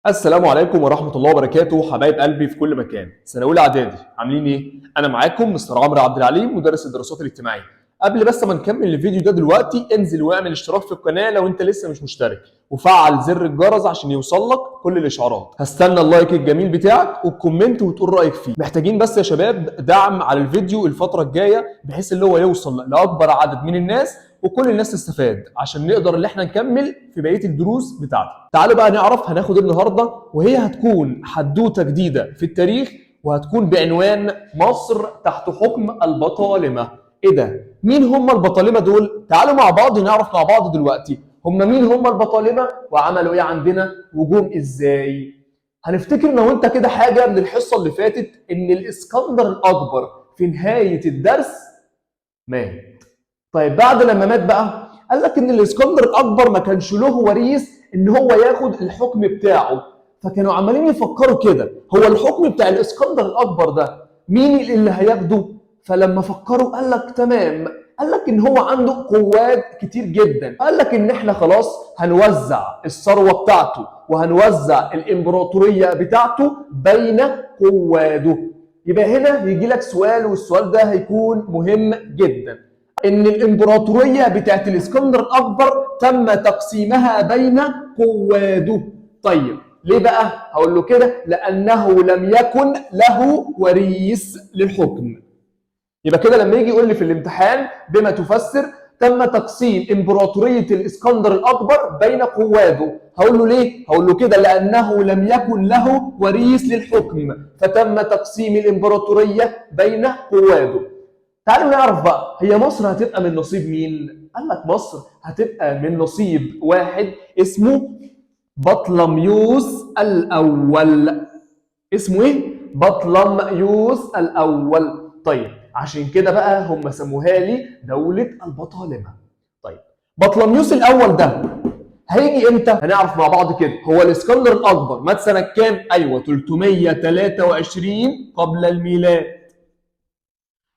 السلام عليكم ورحمة الله وبركاته حبايب قلبي في كل مكان. سنة أولى إعدادي عاملين إيه؟ أنا معاكم مستر عمرو عبد العليم مدرس الدراسات الاجتماعية. قبل بس ما نكمل الفيديو ده دلوقتي انزل واعمل اشتراك في القناة لو أنت لسه مش مشترك، وفعل زر الجرس عشان يوصل لك كل الإشعارات. هستنى اللايك الجميل بتاعك والكومنت وتقول رأيك فيه. محتاجين بس يا شباب دعم على الفيديو الفترة الجاية بحيث اللي هو يوصل لأكبر عدد من الناس وكل الناس تستفاد عشان نقدر ان احنا نكمل في بقيه الدروس بتاعتنا. تعالوا بقى نعرف هناخد ايه النهارده، وهي هتكون حدوته جديده في التاريخ وهتكون بعنوان مصر تحت حكم البطالمه. ايه ده؟ مين هم البطالمه دول؟ تعالوا مع بعض نعرف مع بعض دلوقتي هم مين هم البطالمه وعملوا ايه عندنا وجوم ازاي. هنفتكر لو انت كده حاجه من الحصه اللي فاتت ان الاسكندر الاكبر في نهايه الدرس مات. طيب بعد لما مات بقى قال لك ان الاسكندر الاكبر ما كانش له وريث ان هو ياخد الحكم بتاعه، فكانوا عمالين يفكروا كده هو الحكم بتاع الاسكندر الاكبر ده مين اللي هياخده؟ فلما فكروا قال لك تمام، قال لك ان هو عنده قوات كتير جدا، قال لك ان احنا خلاص هنوزع الثروه بتاعته وهنوزع الامبراطوريه بتاعته بين قواده. يبقى هنا يجي لك سؤال والسؤال ده هيكون مهم جدا، ان الامبراطوريه بتاعت الاسكندر الاكبر تم تقسيمها بين قواده. طيب ليه بقى؟ هقول له كده لانه لم يكن له وريث للحكم. يبقى كده لما يجي يقول لي في الامتحان بما تفسر تم تقسيم امبراطوريه الاسكندر الاكبر بين قواده، هقول له ليه؟ هقول له كده لانه لم يكن له وريث للحكم فتم تقسيم الامبراطوريه بين قواده. تعالوا نعرف بقى هي مصر هتبقى من نصيب مين؟ قال لك مصر هتبقى من نصيب واحد اسمه بطلميوس الأول. اسمه ايه؟ بطلميوس الأول. طيب عشان كده بقى هم سموها لي دولة البطالمة. طيب بطلميوس الأول ده هيجي امتى؟ هنعرف مع بعض كده. هو الاسكندر الأكبر مات سنة كام؟ أيوه 323 قبل الميلاد.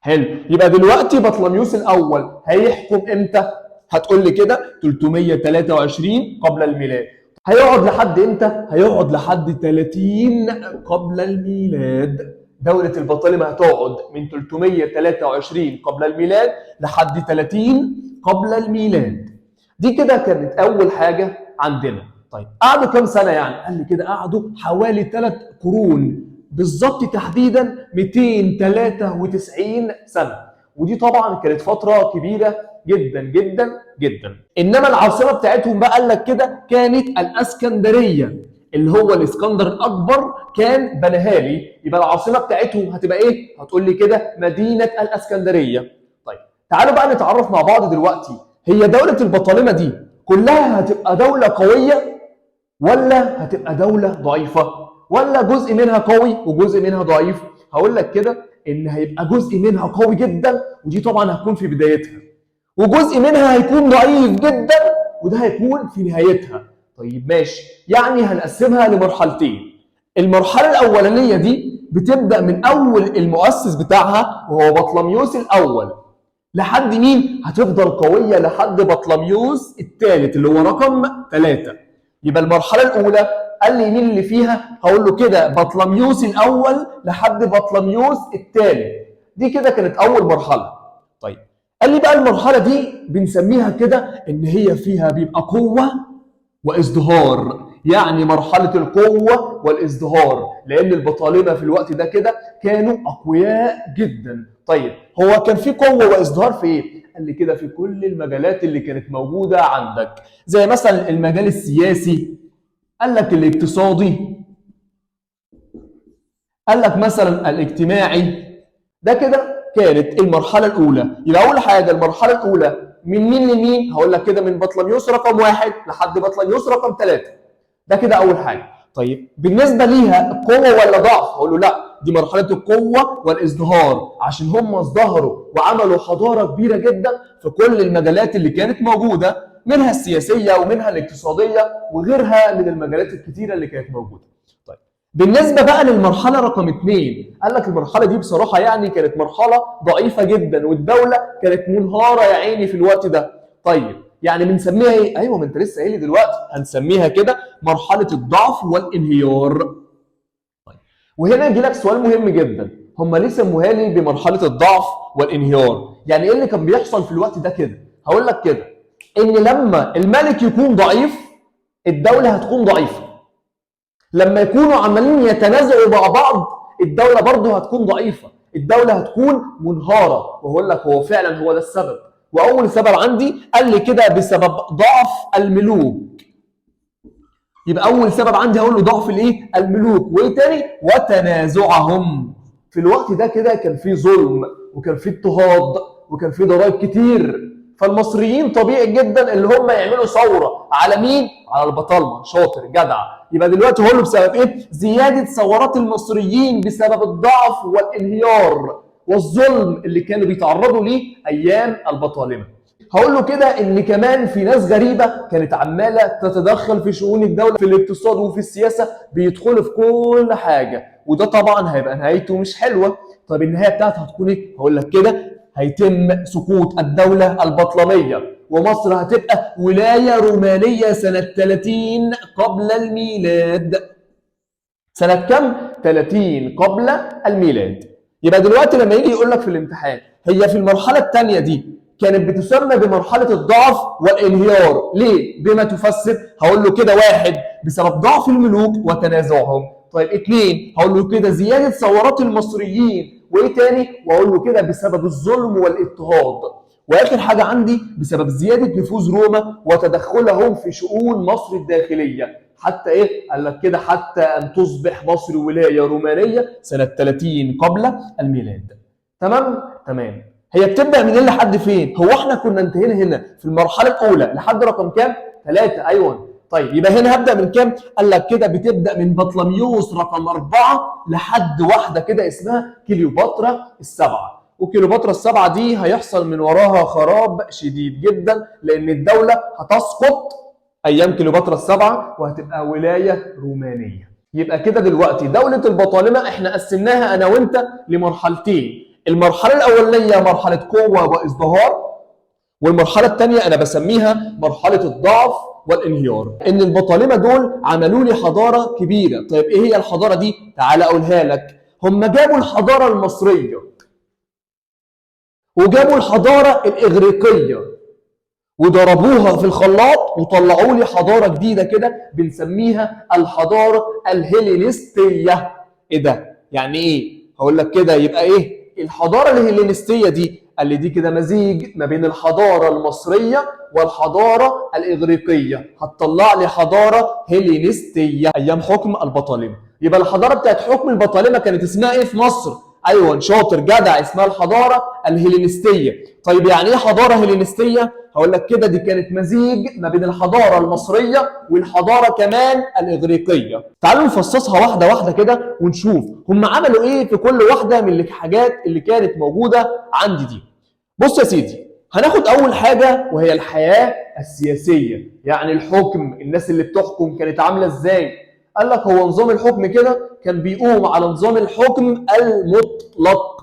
حلو، يبقى دلوقتي بطلميوس الاول هيحكم امتى؟ هتقول لي كده 323 قبل الميلاد. هيقعد لحد امتى؟ هيقعد لحد 30 قبل الميلاد. دولة البطالمة هتقعد من 323 قبل الميلاد لحد 30 قبل الميلاد. دي كده كانت أول حاجة عندنا. طيب قعدوا كام سنة يعني؟ قال لي كده قعدوا حوالي 3 قرون، بالظبط تحديدا 293 سنة، ودي طبعا كانت فترة كبيرة جدا جدا جدا. انما العاصمة بتاعتهم بقى قال لك كده كانت الاسكندرية، اللي هو الاسكندر الاكبر كان بناها لي، يبقى العاصمة بتاعتهم هتبقى ايه؟ هتقول لي كده مدينة الاسكندرية. طيب تعالوا بقى نتعرف مع بعض دلوقتي، هي دولة البطالمة دي كلها هتبقى دولة قوية ولا هتبقى دولة ضعيفة؟ ولا جزء منها قوي وجزء منها ضعيف؟ هقول لك كده ان هيبقى جزء منها قوي جدا ودي طبعا هتكون في بدايتها، وجزء منها هيكون ضعيف جدا وده هيكون في نهايتها. طيب ماشي، يعني هنقسمها لمرحلتين. المرحلة الأولانية دي بتبدأ من أول المؤسس بتاعها وهو بطلميوس الأول لحد مين؟ هتفضل قوية لحد بطلميوس الثالث اللي هو رقم 3. يبقى المرحلة الأولى قال لي مين اللي فيها؟ هقول له كده بطلميوس الأول لحد بطلميوس الثالث. دي كده كانت أول مرحلة. طيب قال لي بقى المرحلة دي بنسميها كده إن هي فيها بيبقى قوة وازدهار، يعني مرحلة القوة والازدهار، لأن البطالمة في الوقت ده كده كانوا أقوياء جدا. طيب هو كان في قوة وازدهار في إيه؟ قال لي كده في كل المجالات اللي كانت موجودة عندك، زي مثلا المجال السياسي، قال لك الاقتصادي، قال لك مثلا الاجتماعي. ده كده كانت المرحلة الأولى. يبقى أول حاجة المرحلة الأولى من مين لمين؟ هقول لك كده من بطلميوس رقم 1 لحد بطلميوس رقم 3. ده كده أول حاجة. طيب بالنسبة ليها قوة ولا ضعف؟ هقول له لا، دي مرحلة القوة والازدهار، عشان هم ازدهروا وعملوا حضارة كبيرة جدا في كل المجالات اللي كانت موجودة، منها السياسية ومنها الاقتصادية وغيرها من المجالات الكتيرة اللي كانت موجودة. طيب بالنسبة بقى للمرحلة رقم 2 قال لك المرحلة دي بصراحة يعني كانت مرحلة ضعيفة جدا والدولة كانت منهارة يا عيني في الوقت ده. طيب يعني بنسميها ايه؟ ايوه ما انت لسه قايل لي دلوقتي، هنسميها كده مرحله الضعف والانهيار. وهنا يجي لك سؤال مهم جدا، هم ليه سموها لي بمرحله الضعف والانهيار؟ يعني ايه اللي كان بيحصل في الوقت ده كده؟ هقول لك كده، ان لما الملك يكون ضعيف الدوله هتكون ضعيفه. لما يكونوا عمالين يتنازعوا مع بعض الدوله برضه هتكون ضعيفه، الدوله هتكون منهاره. وهقول لك هو فعلا هو ده السبب. واول سبب عندي قال لي كده بسبب ضعف الملوك. يبقى اول سبب عندي هقول له ضعف الايه؟ الملوك. وايه تاني؟ وتنازعهم. في الوقت ده كده كان في ظلم وكان في اضطهاد وكان في ضرائب كتير، فالمصريين طبيعي جدا اللي هم يعملوا ثوره على مين؟ على البطالمه. شاطر جدع. يبقى دلوقتي هقول له بسبب ايه؟ زياده ثورات المصريين بسبب الضعف والانهيار والظلم اللي كانوا بيتعرضوا ليه ايام البطالمه. هقول له كده ان كمان في ناس غريبه كانت عماله تتدخل في شؤون الدوله، في الاقتصاد وفي السياسه، بيدخلوا في كل حاجه، وده طبعا هيبقى نهايته مش حلوه. طب النهايه بتاعتها هتكون ايه؟ هقول لك كده هيتم سقوط الدوله البطلميه ومصر هتبقى ولايه رومانيه سنه 30 قبل الميلاد. سنه كام؟ 30 قبل الميلاد. يبقى دلوقتي لما يجي يقول لك في الامتحان هي في المرحله الثانيه دي كانت بتسمى بمرحله الضعف والانهيار، ليه؟ بما تفسر. هقول له كده واحد بسبب ضعف الملوك وتنازعهم. طيب اثنين هقول له كده زياده ثورات المصريين. وايه تاني؟ واقول له كده بسبب الظلم والاضطهاد. واخر حاجه عندي بسبب زياده نفوذ روما وتدخلهم في شؤون مصر الداخليه. حتى ايه؟ قال لك كده حتى ان تصبح مصر ولايه رومانيه سنه 30 قبل الميلاد. تمام؟ تمام. هي بتبدا من ايه لحد فين؟ هو احنا كنا انتهينا هنا في المرحله الاولى لحد رقم كام؟ 3. ايوه. طيب يبقى هنا هبدا من كام؟ قال لك كده بتبدا من بطلميوس رقم 4 لحد واحده كده اسمها كليوباترا السبعه. وكليوباترا السبعه دي هيحصل من وراها خراب شديد جدا، لان الدوله هتسقط ايام كليوباترا السبعه وهتبقى ولايه رومانيه. يبقى كده دلوقتي دوله البطالمه احنا قسمناها انا وانت لمرحلتين. المرحله الاولانيه مرحله قوه وازدهار، والمرحله الثانيه انا بسميها مرحله الضعف والانهيار. ان البطالمه دول عملوا لي حضاره كبيره. طيب ايه هي الحضاره دي؟ تعال اقولها لك. هم جابوا الحضاره المصريه وجابوا الحضاره الاغريقيه وضربوها في الخلاط وطلعوا لي حضاره جديده كده بنسميها الحضاره الهيلينستيه. ايه ده؟ يعني ايه؟ هقول لك كده يبقى ايه؟ الحضاره الهيلينستيه دي اللي دي كده مزيج ما بين الحضاره المصريه والحضاره الاغريقيه، هتطلع لي حضاره هيلينستيه ايام حكم البطالمه. يبقى الحضاره بتاعت حكم البطالمه كانت اسمها ايه في مصر؟ ايوه شاطر جدع، اسمها الحضاره الهيلينستيه. طيب يعني ايه حضاره هيلينستيه؟ هقول لك كده دي كانت مزيج ما بين الحضاره المصريه والحضاره كمان الاغريقيه. تعالوا نفصصها واحده واحده كده ونشوف هم عملوا ايه في كل واحده من الحاجات اللي كانت موجوده عندي دي. بص يا سيدي، هناخد اول حاجه وهي الحياه السياسيه، يعني الحكم، الناس اللي بتحكم كانت عامله ازاي. قال لك هو نظام الحكم كده كان بيقوم على نظام الحكم المطلق.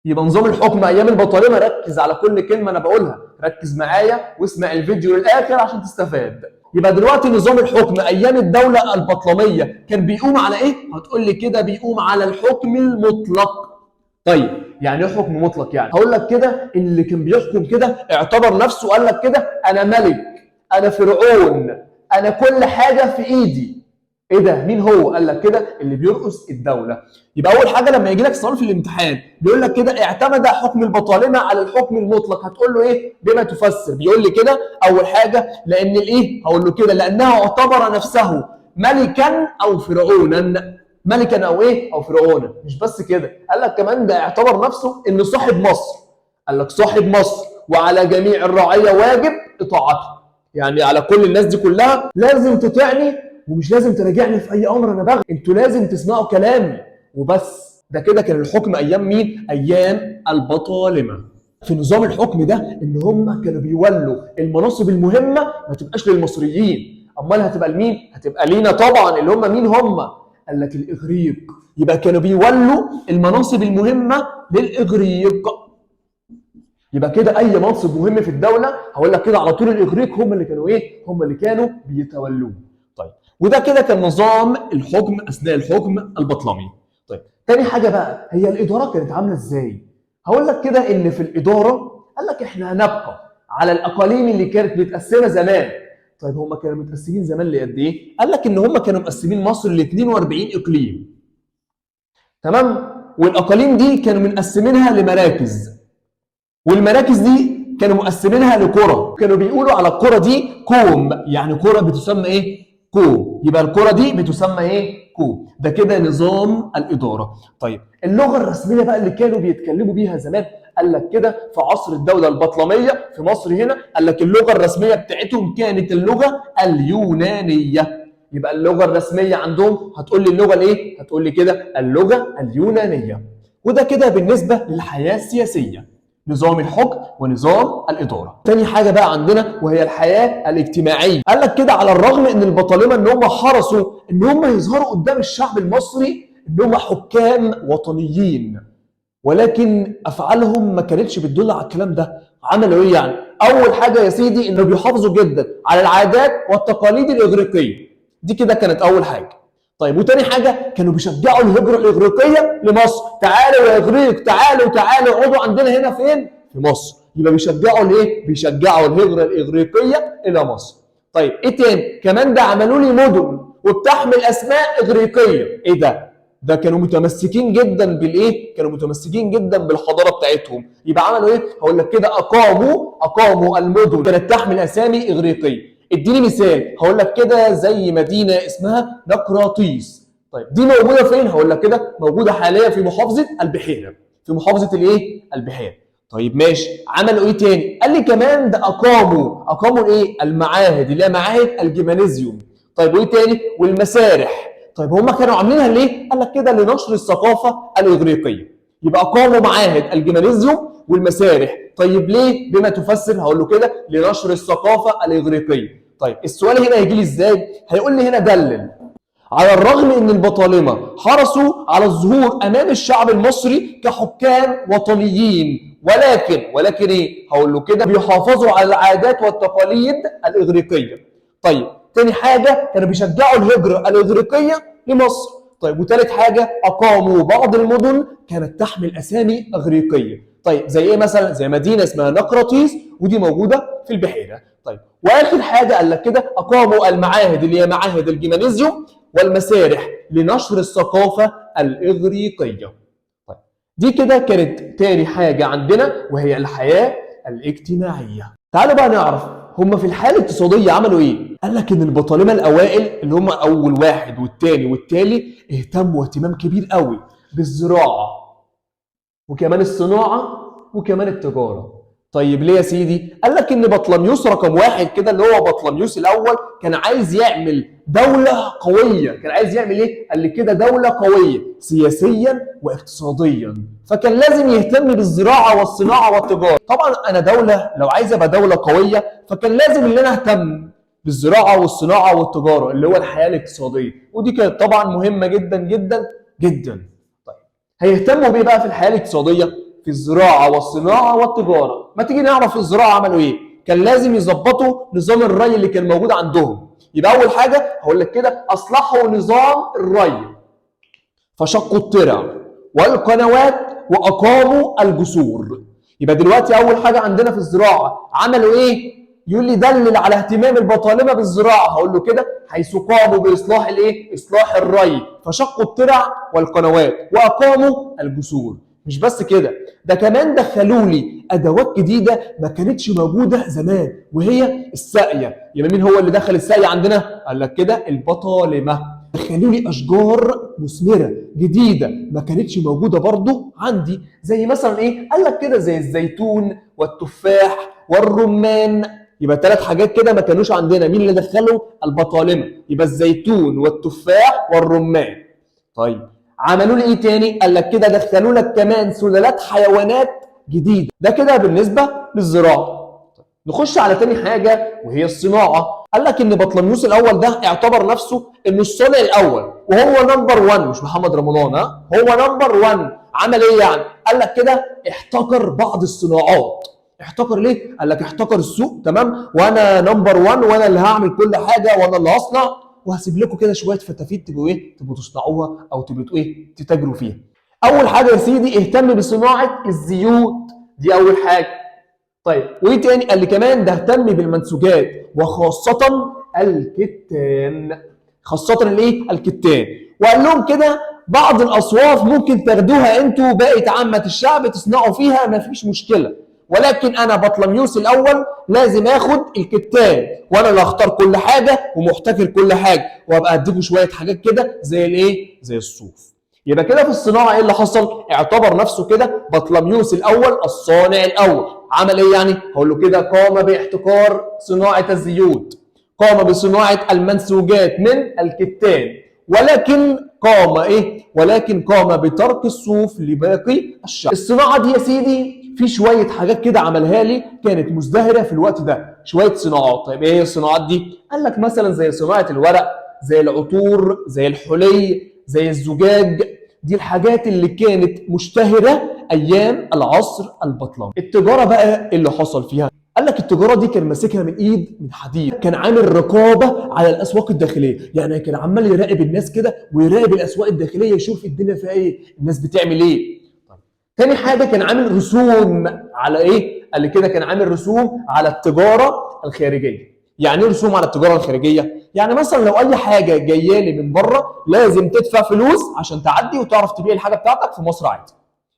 يبقى نظام الحكم ايام البطالمه، ركز على كل كلمه انا بقولها، ركز معايا واسمع الفيديو للاخر عشان تستفاد. يبقى دلوقتي نظام الحكم ايام الدوله البطلميه كان بيقوم على ايه؟ هتقول لي كده بيقوم على الحكم المطلق. طيب يعني ايه حكم مطلق؟ يعني هقول لك كده اللي كان بيحكم كده اعتبر نفسه قال لك كده انا ملك، انا فرعون، انا كل حاجه في ايدي. ايه ده؟ مين هو؟ قال لك كده اللي بيرأس الدوله. يبقى اول حاجه لما يجي لك سؤال في الامتحان بيقول لك كده اعتمد حكم البطالمه على الحكم المطلق، هتقول له ايه؟ بما تفسر. بيقول لي كده اول حاجه لان الايه؟ هقول له كده لانه اعتبر نفسه ملكا او فرعونا. ملكا او ايه؟ او فرعونا. مش بس كده، قال لك كمان ده اعتبر نفسه انه صاحب مصر. قال لك صاحب مصر وعلى جميع الرعيه واجب اطاعته. يعني على كل الناس دي كلها لازم تطيعني ومش لازم تراجعني في اي امر انا باخده، انتوا لازم تسمعوا كلامي وبس. ده كده كان الحكم ايام مين؟ ايام البطالمه. في نظام الحكم ده ان هم كانوا بيولوا المناصب المهمه ما تبقاش للمصريين، امال هتبقى لمين؟ هتبقى لينا طبعا. اللي هم مين هم؟ قال لك الاغريق. يبقى كانوا بيولوا المناصب المهمه للاغريق. يبقى كده اي منصب مهم في الدوله هقول لك كده على طول الاغريق هم اللي كانوا ايه؟ هم اللي كانوا بيتولوه. طيب وده كده كان نظام الحكم اثناء الحكم البطلمي. طيب تاني حاجه بقى هي الاداره كانت عامله ازاي؟ هقول لك كده ان في الاداره قال لك احنا هنبقى على الاقاليم اللي كانت متقسمه زمان. طيب هم كانوا متقسمين زمان لقد ايه؟ قال لك ان هم كانوا مقسمين مصر ل 42 اقليم. تمام؟ والاقاليم دي كانوا مقسمينها لمراكز. والمراكز دي كانوا مقسمينها لقرى، كانوا بيقولوا على القرى دي كوم، يعني قرى بتسمى ايه؟ كوم، يبقى القرى دي بتسمى ايه؟ كوم. ده كده نظام الاداره. طيب اللغه الرسميه بقى اللي كانوا بيتكلموا بيها زمان قال لك كده في عصر الدوله البطلميه في مصر هنا قال لك اللغه الرسميه بتاعتهم كانت اللغه اليونانيه. يبقى اللغه الرسميه عندهم هتقول لي اللغه الايه؟ هتقول لي كده اللغه اليونانيه. وده كده بالنسبه للحياه السياسيه، نظام الحكم ونظام الاداره. تاني حاجه بقى عندنا وهي الحياه الاجتماعيه. قال لك كده على الرغم ان البطالمه ان هم حرصوا ان هم يظهروا قدام الشعب المصري ان هم حكام وطنيين، ولكن افعالهم ما كانتش بتدل على الكلام ده. عملوا ايه يعني؟ اول حاجه يا سيدي انه بيحافظوا جدا على العادات والتقاليد الاغريقيه. دي كده كانت اول حاجه. طيب وتاني حاجه كانوا بيشجعوا الهجره الاغريقيه لمصر. تعالوا يا اغريق، تعالوا تعالوا اقعدوا عندنا هنا فين؟ في مصر. يبقى بيشجعوا الايه؟ بيشجعوا الهجره الاغريقيه الى مصر. طيب ايه تاني؟ كمان ده عملوا لي مدن وبتحمل اسماء اغريقيه. ايه ده؟ ده كانوا متمسكين جدا بالايه؟ كانوا متمسكين جدا بالحضاره بتاعتهم. يبقى عملوا ايه؟ هقول لك كده اقاموا المدن كانت تحمل اسامي اغريقيه. اديني مثال، هقول لك كده زي مدينه اسمها نقراطيس. طيب دي موجوده فين؟ هقول لك كده موجوده حاليا في محافظه البحيره. في محافظه الايه؟ البحيره. طيب ماشي، عملوا ايه تاني؟ قال لي كمان ده اقاموا الايه؟ المعاهد اللي هي معاهد الجيمنازيوم. طيب وايه تاني؟ والمسارح. طيب هم كانوا عاملينها ليه؟ قال لك كده لنشر الثقافه الاغريقيه. يبقى اقاموا معاهد الجيمنازيوم والمسارح. طيب ليه؟ بما تفسر هقول له كده لنشر الثقافه الاغريقيه. طيب السؤال هنا هيجي لي ازاي؟ هيقول لي هنا دلل. على الرغم ان البطالمه حرصوا على الظهور امام الشعب المصري كحكام وطنيين، ولكن ايه؟ هقول له كده بيحافظوا على العادات والتقاليد الاغريقيه. طيب تاني حاجه كانوا بيشجعوا الهجره الاغريقيه لمصر. طيب وثالث حاجه اقاموا بعض المدن كانت تحمل اسامي اغريقيه. طيب زي ايه مثلا؟ زي مدينه اسمها نقراطيس ودي موجوده في البحيره. طيب واخر حاجه قال لك كده اقاموا المعاهد اللي هي معاهد الجيمنازيوم والمسارح لنشر الثقافه الاغريقيه. طيب دي كده كانت تاني حاجه عندنا وهي الحياه الاجتماعيه. تعالوا بقى نعرف هم في الحاله الاقتصاديه عملوا ايه؟ قال لك ان البطالمه الاوائل اللي هم اول واحد والثاني والثالث اهتموا اهتمام كبير قوي بالزراعه وكمان الصناعه وكمان التجاره. طيب ليه يا سيدي؟ قال لك ان بطلميوس رقم واحد كده اللي هو بطلميوس الاول كان عايز يعمل دوله قويه. كان عايز يعمل ايه؟ قال لك كده دوله قويه سياسيا واقتصاديا، فكان لازم يهتم بالزراعه والصناعه والتجاره. طبعا انا دوله لو عايز ابقى دوله قويه فكان لازم ان انا اهتم بالزراعه والصناعه والتجاره اللي هو الحياه الاقتصاديه، ودي كانت طبعا مهمه جدا جدا جدا. طيب هيهتموا بيه بقى في الحياه الاقتصاديه؟ في الزراعه والصناعه والتجاره. ما تيجي نعرف في الزراعه عملوا ايه؟ كان لازم يظبطوا نظام الري اللي كان موجود عندهم. يبقى اول حاجه هقول لك كده اصلحوا نظام الري، فشقوا الترع والقنوات واقاموا الجسور. يبقى دلوقتي اول حاجه عندنا في الزراعه عملوا ايه؟ يقول لي دلل على اهتمام البطالمه بالزراعه. هقول له كده حيث قاموا باصلاح الايه؟ اصلاح الري، فشقوا الترع والقنوات واقاموا الجسور. مش بس كده، ده كمان دخلوا لي ادوات جديده ما كانتش موجوده زمان وهي الساقيه. يبقى مين هو اللي دخل الساقيه عندنا؟ قال لك كده البطالمه. دخلوا لي اشجار مثمره جديده ما كانتش موجوده برضو عندي، زي مثلا ايه؟ قال لك كده زي الزيتون والتفاح والرمان. يبقى 3 حاجات كده ما كانوش عندنا. مين اللي دخلهم؟ البطالمه. يبقى الزيتون والتفاح والرمان. طيب عملوا لي ايه تاني؟ قال لك كده دخلوا لك كمان سلالات حيوانات جديده. ده كده بالنسبه للزراعه. نخش على تاني حاجه وهي الصناعه. قال لك ان بطلميوس الاول ده اعتبر نفسه انه الصانع الاول وهو نمبر 1، مش محمد رمضان، هو نمبر 1. عمل ايه يعني؟ قال لك كده احتكر بعض الصناعات احتكر ليه؟ قال لك احتكر السوق، تمام، وانا نمبر 1 وانا اللي هعمل كل حاجه وانا اللي هصنع، وهسيب لكم كده شويه فتافيت تبقوا ايه؟ تبقوا تصنعوها او تبقوا ايه؟ تتاجروا فيها. اول حاجه يا سيدي اهتم بصناعه الزيوت، دي اول حاجه. طيب وايه تاني؟ قال لي كمان ده اهتم بالمنسوجات وخاصه الكتان، خاصه الايه؟ الكتان. وقال لهم كده بعض الاصواف ممكن تاخدوها انتوا بقيه عامه الشعب تصنعوا فيها، ما فيش مشكله، ولكن انا بطلميوس الاول لازم اخد الكتان وانا اللي اختار كل حاجه ومحتكر كل حاجه، وابقى اديكم شويه حاجات كده زي الايه؟ زي الصوف. يبقى كده في الصناعه ايه اللي حصل؟ اعتبر نفسه كده بطلميوس الاول الصانع الاول. عمل ايه يعني؟ هقول له كده قام باحتكار صناعه الزيوت، قام بصناعه المنسوجات من الكتان، ولكن قام بترك الصوف لباقي الشعب. الصناعه دي يا سيدي في شويه حاجات كده عملها لي كانت مزدهره في الوقت ده، شويه صناعات. طيب ايه هي الصناعات دي؟ قال لك مثلا زي صناعه الورق، زي العطور، زي الحلي، زي الزجاج. دي الحاجات اللي كانت مشتهره ايام العصر البطلمي. التجاره بقى اللي حصل فيها، قال لك التجاره دي كان ماسكها من ايد من حديد، كان عامل رقابه على الاسواق الداخليه، يعني كان عمال يراقب الناس كده ويراقب الاسواق الداخليه يشوف الدنيا فيها ايه، الناس بتعمل ايه. تاني حاجه كان عامل رسوم على ايه؟ قال لي كده كان عامل رسوم على التجاره الخارجيه. يعني ايه رسوم على التجاره الخارجيه؟ يعني مثلا لو اي حاجه جايه لي من بره لازم تدفع فلوس عشان تعدي وتعرف تبيع الحاجه بتاعتك في مصر عادي.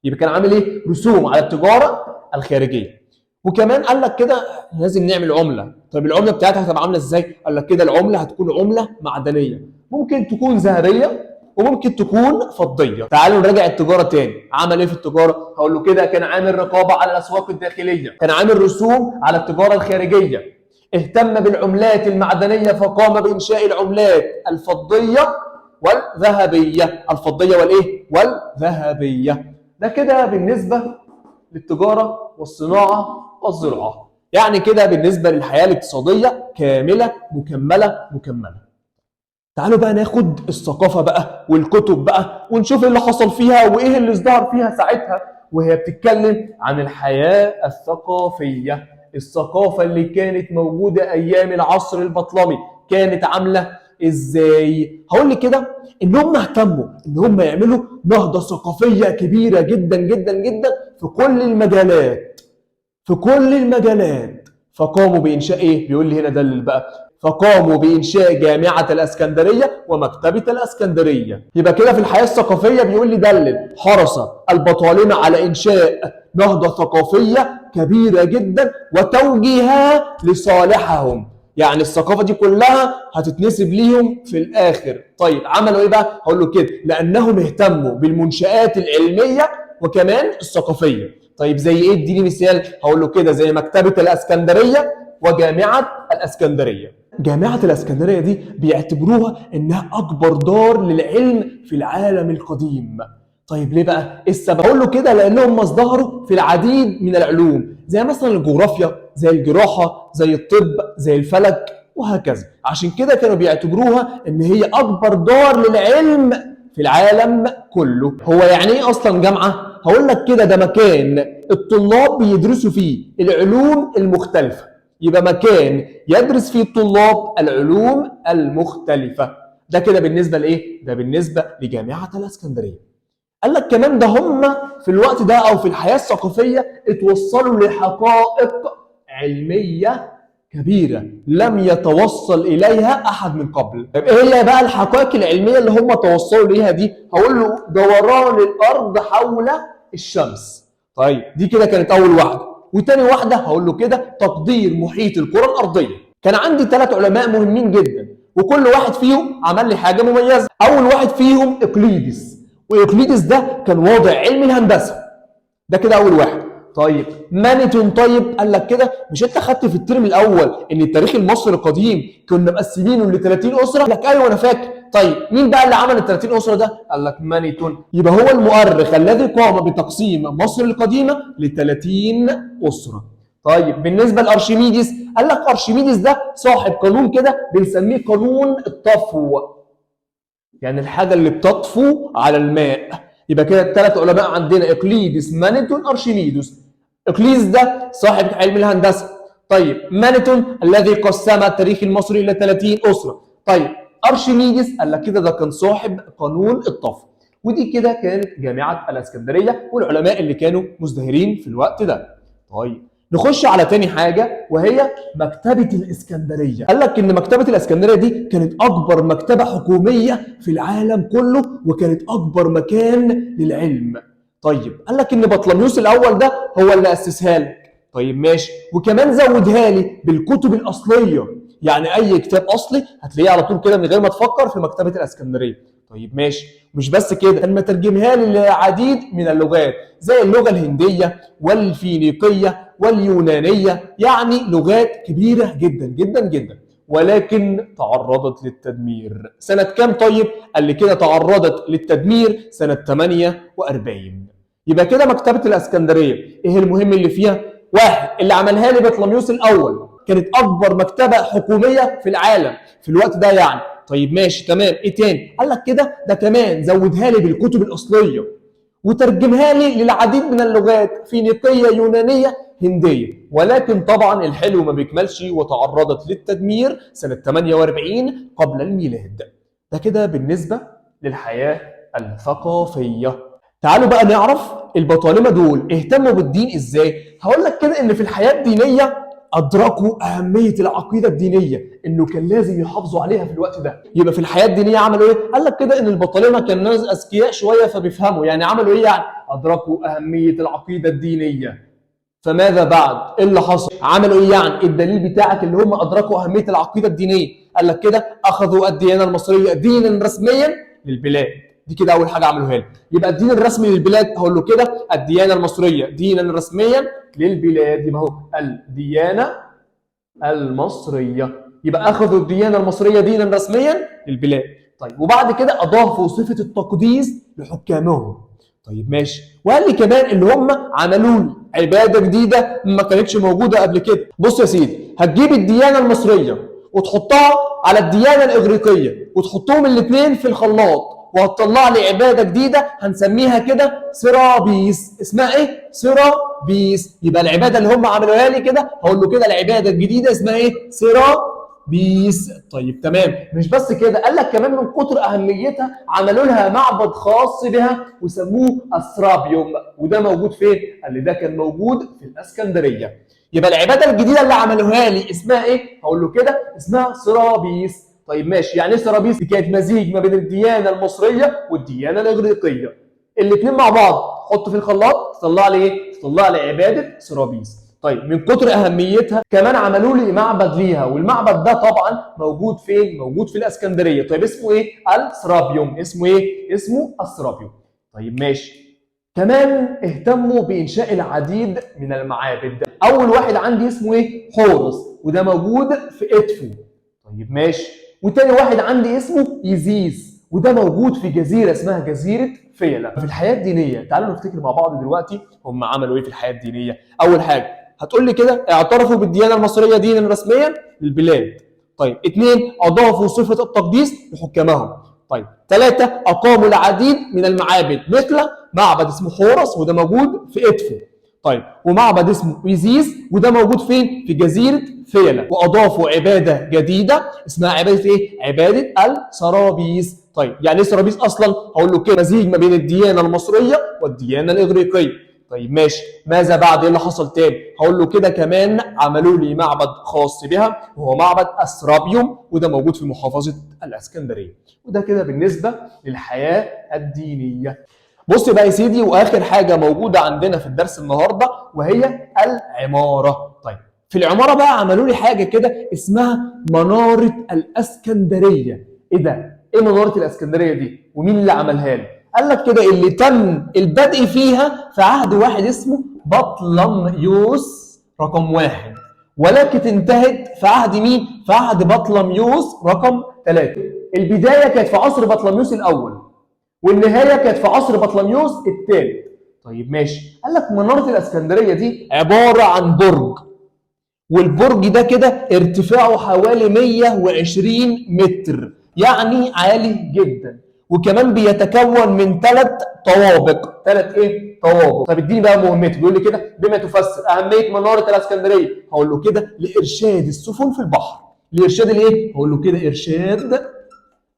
يبقى كان عامل ايه؟ رسوم على التجاره الخارجيه. وكمان قال لك كده لازم نعمل عمله. طيب العمله بتاعتها هتبقى عامله ازاي؟ قال لك كده العمله هتكون عمله معدنيه، ممكن تكون ذهبيه وممكن تكون فضيه. تعالوا نراجع التجاره تاني. عمل ايه في التجاره؟ هقول له كده كان عامل رقابه على الاسواق الداخليه، كان عامل رسوم على التجاره الخارجيه، اهتم بالعملات المعدنيه فقام بانشاء العملات الفضيه والذهبيه، الفضيه والايه؟ والذهبيه. ده كده بالنسبه للتجاره والصناعه والزراعه. يعني كده بالنسبه للحياه الاقتصاديه كامله مكمله. تعالوا بقى ناخد الثقافة بقى والكتب بقى ونشوف ايه اللي حصل فيها وايه اللي ازدهر فيها ساعتها، وهي بتتكلم عن الحياة الثقافية. الثقافة اللي كانت موجودة ايام العصر البطلمي كانت عاملة ازاي؟ هقول لك كده ان هم اهتموا ان هم يعملوا نهضة ثقافية كبيرة جدا جدا جدا في كل المجالات، في كل المجالات. فقاموا بإنشاء إيه؟ بيقول لي هنا دلل بقى. فقاموا بإنشاء جامعة الإسكندرية ومكتبة الإسكندرية. يبقى كده في الحياة الثقافية بيقول لي دلل حرص البطالمة على إنشاء نهضة ثقافية كبيرة جدا وتوجيهها لصالحهم. يعني الثقافة دي كلها هتتنسب ليهم في الآخر. طيب عملوا إيه بقى؟ هقول له كده لأنهم اهتموا بالمنشآت العلمية وكمان الثقافية. طيب زي ايه؟ اديني مثال. هقول له كده زي مكتبة الاسكندرية وجامعة الاسكندرية. جامعة الاسكندرية دي بيعتبروها انها اكبر دار للعلم في العالم القديم. طيب ليه بقى؟ ايه السبب؟ هقول له كده لانهم ازدهروا في العديد من العلوم زي مثلا الجغرافيا، زي الجراحة، زي الطب، زي الفلك وهكذا. عشان كده كانوا بيعتبروها ان هي اكبر دار للعلم في العالم كله. هو يعني ايه اصلا جامعة؟ هقول لك كده ده مكان الطلاب بيدرسوا فيه العلوم المختلفة. يبقى مكان يدرس فيه الطلاب العلوم المختلفة. ده كده بالنسبة لإيه؟ ده بالنسبة لجامعة الإسكندرية. قال لك كمان ده هم في الوقت ده أو في الحياة الثقافية اتوصلوا لحقائق علمية كبيرة لم يتوصل إليها أحد من قبل. طيب إيه هي بقى الحقائق العلمية اللي هم توصلوا إليها دي؟ هقول له دوران الأرض حول الشمس. طيب دي كده كانت أول واحدة. وتاني واحدة هقول له كده تقدير محيط الكرة الأرضية. كان عندي 3 علماء مهمين جدا وكل واحد فيهم عمل لي حاجة مميزة. أول واحد فيهم إقليدس، وإقليدس ده كان واضع علم الهندسة. ده كده أول واحد. طيب مانيتون، طيب قال لك كده مش انت خدت في الترم الاول ان التاريخ المصري القديم كنا مقسمينه ل 30 اسره؟ قال لك ايوه انا فاكر. طيب مين بقى اللي عمل ال 30 اسره ده؟ قال لك مانيتون. يبقى هو المؤرخ الذي قام بتقسيم مصر القديمه ل 30 اسره. طيب بالنسبه لارشميدس، قال لك ارشميدس ده صاحب قانون كده بنسميه قانون الطفو، يعني الحاجه اللي بتطفو على الماء. يبقى كده ال3 علماء عندنا اقليدس، مانيتون، ارشميدس. اقليدس ده صاحب علم الهندسه. طيب مانيتون الذي قسم التاريخ المصري الى 30 اسره. طيب ارشميدس قال لك كده ده كان صاحب قانون الطفو. ودي كده كانت جامعه الاسكندريه والعلماء اللي كانوا مزدهرين في الوقت ده. طيب نخش على تاني حاجه وهي مكتبه الاسكندريه. قال لك ان مكتبه الاسكندريه دي كانت اكبر مكتبه حكوميه في العالم كله وكانت اكبر مكان للعلم. طيب قال لك ان بطليموس الاول ده هو اللي اسسها لك. طيب ماشي، وكمان زودها لي بالكتب الاصليه، يعني اي كتاب اصلي هتلاقيه على طول كده من غير ما تفكر في مكتبه الاسكندريه. طيب ماشي، مش بس كده، كان مترجمها لي لعديد من اللغات زي اللغه الهنديه والفينيقيه واليونانيه، يعني لغات كبيره جدا جدا جدا، ولكن تعرضت للتدمير. سنة كام طيب؟ قال لي كده تعرضت للتدمير سنة 48. يبقى كده مكتبة الاسكندرية ايه المهم اللي فيها؟ واحد، اللي عملها لي بطليموس الاول، كانت اكبر مكتبة حكومية في العالم في الوقت ده يعني. طيب ماشي تمام، ايه تاني؟ قال لك كده ده كمان زودها لي بالكتب الاصلية وترجمها لي للعديد من اللغات، فينيقية، يونانية، هندية، ولكن طبعا الحلو ما بيكملش وتعرضت للتدمير سنة 48 قبل الميلاد. ده كده بالنسبة للحياة الثقافية. تعالوا بقى نعرف البطالمة دول اهتموا بالدين ازاي. هقول لك كده ان في الحياة الدينية أدركوا أهمية العقيدة الدينية، إنه كان لازم يحافظوا عليها في الوقت ده. يبقى في الحياة الدينية عملوا إيه؟ قال لك كده إن البطالمة كانوا ناس أذكياء شوية فبيفهموا، يعني عملوا إيه يعني؟ أدركوا أهمية العقيدة الدينية. فماذا بعد؟ إيه اللي حصل؟ عملوا إيه يعني؟ الدليل بتاعك اللي هم أدركوا أهمية العقيدة الدينية. قال لك كده أخذوا الديانة المصرية دينا رسميا للبلاد. دي كده أول حاجة عملوها له. يبقى الدين الرسمي للبلاد هقول له كده الديانة المصرية دينا رسميا للبلاد. يبقى هو الديانة المصرية، يبقى أخذوا الديانة المصرية دينا رسميا للبلاد. طيب وبعد كده أضافوا صفة التقديس لحكامهم. طيب ماشي، وقال لي كمان اللي هم عملوا لي عبادة جديدة ما كانتش موجودة قبل كده. بص يا سيدي، هتجيب الديانة المصرية وتحطها على الديانة الإغريقية وتحطهم الاثنين في الخلاط وهتطلع لي عباده جديده هنسميها كده سرابيس. اسمها ايه؟ سرابيس. يبقى العباده اللي هم عملوها لي كده هقول له كده العباده الجديده اسمها ايه؟ سرابيس. طيب تمام، مش بس كده، قال لك كمان من كتر اهميتها عملوا لها معبد خاص بها وسموه استرابيوم. وده موجود فين؟ قال لي ده كان موجود في الاسكندريه. يبقى العباده الجديده اللي عملوها لي اسمها ايه؟ هقول له كده اسمها سرابيس. طيب ماشي، يعني ايه سرابيس؟ دي كانت مزيج ما بين الديانه المصريه والديانه الاغريقيه، الاثنين مع بعض، حط في الخلاط تطلع لي ايه؟ تطلع لي عباده سرابيس. طيب من كتر اهميتها كمان عملوا لي معبد ليها، والمعبد ده طبعا موجود فين؟ موجود في الاسكندريه. طيب اسمه ايه؟ السرابيوم. اسمه ايه؟ اسمه السرابيوم. طيب ماشي، كمان اهتموا بانشاء العديد من المعابد. اول واحد عندي اسمه ايه؟ حورس، وده موجود في ادفو. طيب ماشي، وتاني واحد عندي اسمه يزيس، وده موجود في جزيره اسمها جزيره فيلة. في الحياه الدينيه تعالوا نفتكر مع بعض دلوقتي هم عملوا ايه في الحياه الدينيه. اول حاجه هتقول لي كده اعترفوا بالديانه المصريه دينا رسميا للبلاد. طيب اثنين، اضافوا صفه التقديس لحكامهم. طيب ثلاثه، اقاموا العديد من المعابد مثل معبد اسمه حورس وده موجود في ادفو. طيب ومعبد اسمه ايزيس وده موجود فين؟ في جزيره فيلة. واضافوا عباده جديده اسمها عباده ايه؟ عباده السرابيس. طيب يعني ايه سرابيس اصلا؟ هقول له كده مزيج ما بين الديانه المصريه والديانه الاغريقيه. طيب ماشي، ماذا بعد؟ ايه اللي حصل تاني؟ هقول له كده كمان عملوا لي معبد خاص بها وهو معبد اسرابيوم وده موجود في محافظه الاسكندريه. وده كده بالنسبه للحياه الدينيه. بص بقى يا سيدي، واخر حاجه موجوده عندنا في الدرس النهارده وهي العماره. طيب في العماره بقى عملوا لي حاجه كده اسمها مناره الاسكندريه. ايه ده؟ ايه مناره الاسكندريه دي؟ ومين اللي عملها لي؟ قال لك كده اللي تم البدء فيها في عهد واحد اسمه بطلميوس رقم 1، ولكن انتهت في عهد مين؟ في عهد بطلميوس رقم 3. البدايه كانت في عصر بطلميوس الاول والنهايه كانت في عصر بطلميوس الثالث. طيب ماشي، قال لك مناره الاسكندريه دي عباره عن برج، والبرج ده كده ارتفاعه حوالي 120 متر، يعني عالي جدا. وكمان بيتكون من 3 طوابق. 3 ايه؟ طوابق. طب اديني بقى مهمتي. بيقول لي كده بما تفسر اهميه مناره الاسكندريه. هقول له كده لارشاد السفن في البحر. لارشاد الايه؟ هقول له كده ارشاد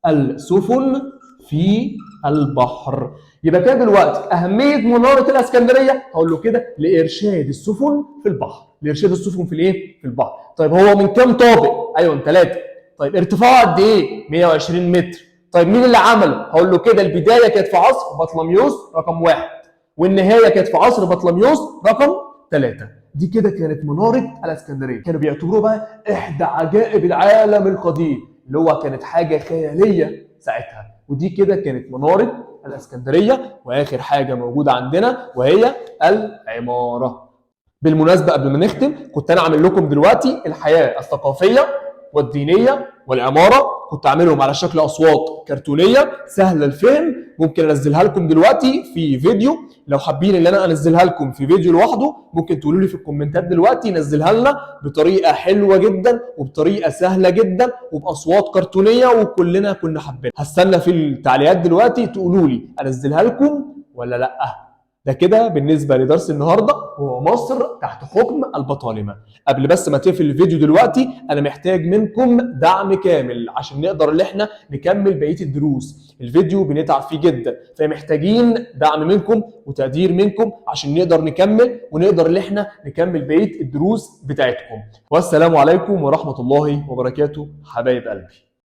السفن في البحر. يبقى كده دلوقتي اهميه مناره الاسكندريه هقول له كده لارشاد السفن في البحر. لارشاد السفن في الايه؟ في البحر. طيب هو من كام طابق؟ ايوه من 3. طيب ارتفاعه قد ايه؟ 120 متر. طيب مين اللي عمله؟ هقول له كده البدايه كانت في عصر بطليموس رقم 1 والنهايه كانت في عصر بطليموس رقم 3. دي كده كانت مناره الاسكندريه. كانوا بيعتبروها بقى احدى عجائب العالم القديم، اللي هو كانت حاجه خياليه ساعتها. ودي كده كانت مناره الاسكندريه. واخر حاجه موجوده عندنا وهي العماره. بالمناسبه قبل ما نختم كنت انا عامل لكم دلوقتي الحياه الثقافيه والدينيه والعماره، كنت عاملهم على شكل اصوات كرتونيه سهله الفهم. ممكن انزلها لكم دلوقتي في فيديو. لو حابين ان انا انزلها لكم في فيديو لوحده ممكن تقولوا لي في الكومنتات دلوقتي نزلها لنا بطريقه حلوه جدا وبطريقه سهله جدا وباصوات كرتونيه وكلنا كنا حابين. هستنى في التعليقات دلوقتي تقولوا لي انزلها لكم ولا لا. ده كده بالنسبه لدرس النهارده هو مصر تحت حكم البطالمه. قبل بس ما تقفل الفيديو دلوقتي انا محتاج منكم دعم كامل عشان نقدر ان احنا نكمل بقيه الدروس. الفيديو بنتعب فيه جدا فمحتاجين دعم منكم وتقدير منكم عشان نقدر نكمل ونقدر ان احنا نكمل بقيه الدروس بتاعتكم. والسلام عليكم ورحمه الله وبركاته حبايب قلبي.